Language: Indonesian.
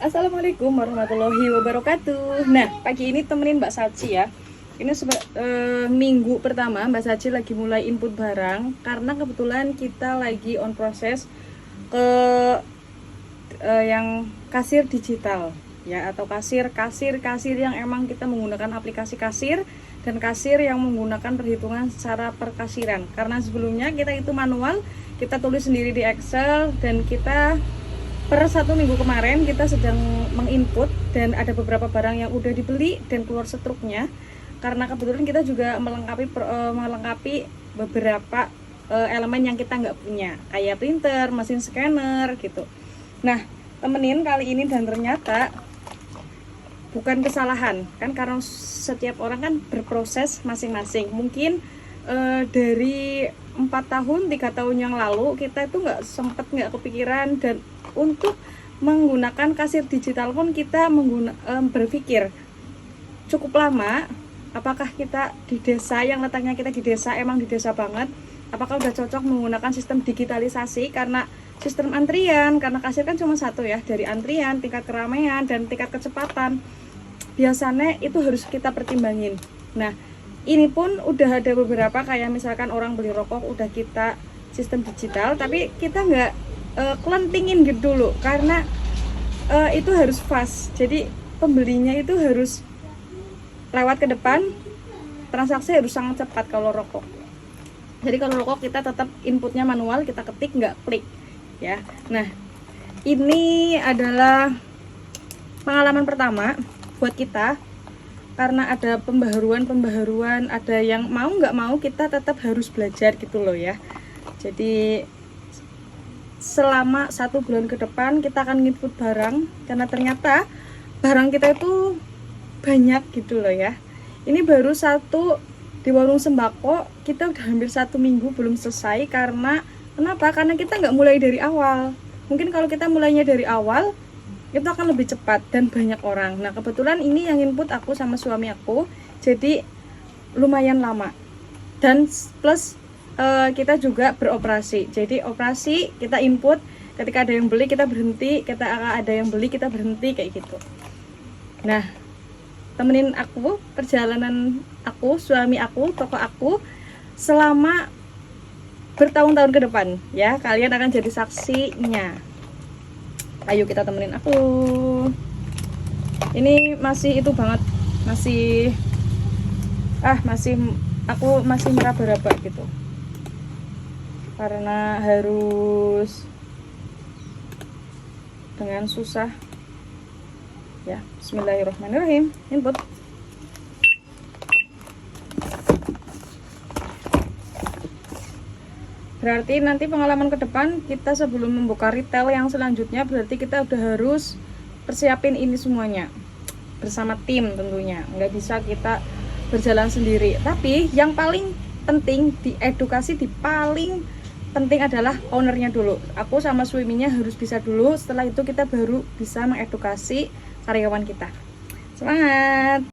Assalamualaikum warahmatullahi wabarakatuh. Nah, pagi ini temenin Mbak Saci ya. Ini minggu pertama Mbak Saci lagi mulai input barang karena kebetulan kita lagi on proses ke yang kasir digital ya, atau kasir yang emang kita menggunakan aplikasi kasir dan kasir yang menggunakan perhitungan secara perkasiran. Karena sebelumnya kita itu manual, kita tulis sendiri di Excel, dan kita per 1 minggu kemarin kita sedang menginput dan ada beberapa barang yang udah dibeli dan keluar struknya karena kebetulan kita juga melengkapi beberapa elemen yang kita nggak punya, kayak printer, mesin scanner gitu. Nah, temenin kali ini, dan ternyata bukan kesalahan kan, karena setiap orang kan berproses masing-masing. Mungkin dari 4 tahun 3 tahun yang lalu kita itu nggak kepikiran, dan untuk menggunakan kasir digital pun kita berpikir cukup lama. Apakah kita di desa, yang letaknya kita di desa, emang di desa banget, apakah udah cocok menggunakan sistem digitalisasi? Karena sistem antrian, karena kasir kan cuma satu ya, dari antrian, tingkat keramaian, dan tingkat kecepatan, biasanya itu harus kita pertimbangin. Nah, ini pun udah ada beberapa, kayak misalkan orang beli rokok udah kita sistem digital, tapi kita nggak kelentingin gitu dulu, karena itu harus fast. Jadi pembelinya itu harus lewat ke depan, transaksi harus sangat cepat kalau rokok. Jadi kalau rokok kita tetap inputnya manual, kita ketik, nggak klik ya. Nah, ini adalah pengalaman pertama buat kita, karena ada pembaharuan, ada yang mau nggak mau kita tetap harus belajar gitu loh ya. Jadi selama 1 bulan ke depan kita akan input barang, karena ternyata barang kita itu banyak gitu loh ya. Ini baru satu di warung sembako, kita udah hampir 1 minggu belum selesai. Karena kenapa? Karena kita nggak mulai dari awal. Mungkin kalau kita mulainya dari awal itu akan lebih cepat dan banyak orang. Nah, kebetulan ini yang input aku sama suami aku, jadi lumayan lama. Dan plus kita juga beroperasi. Jadi operasi kita input, ketika ada yang beli kita berhenti, ketika ada yang beli kita berhenti, kayak gitu. Nah, temenin aku perjalanan aku, suami aku, toko aku selama bertahun-tahun ke depan ya. Kalian akan jadi saksinya. Ayo kita temenin aku. Ini masih itu banget, aku masih meraba-raba gitu, karena harus dengan susah ya. Bismillahirrahmanirrahim. Input. Berarti nanti pengalaman ke depan kita sebelum membuka retail yang selanjutnya, berarti kita udah harus persiapin ini semuanya bersama tim tentunya. Nggak bisa kita berjalan sendiri. Tapi yang paling penting di edukasi, paling penting adalah ownernya dulu. Aku sama suaminya harus bisa dulu, setelah itu kita baru bisa mengedukasi karyawan kita. Semangat!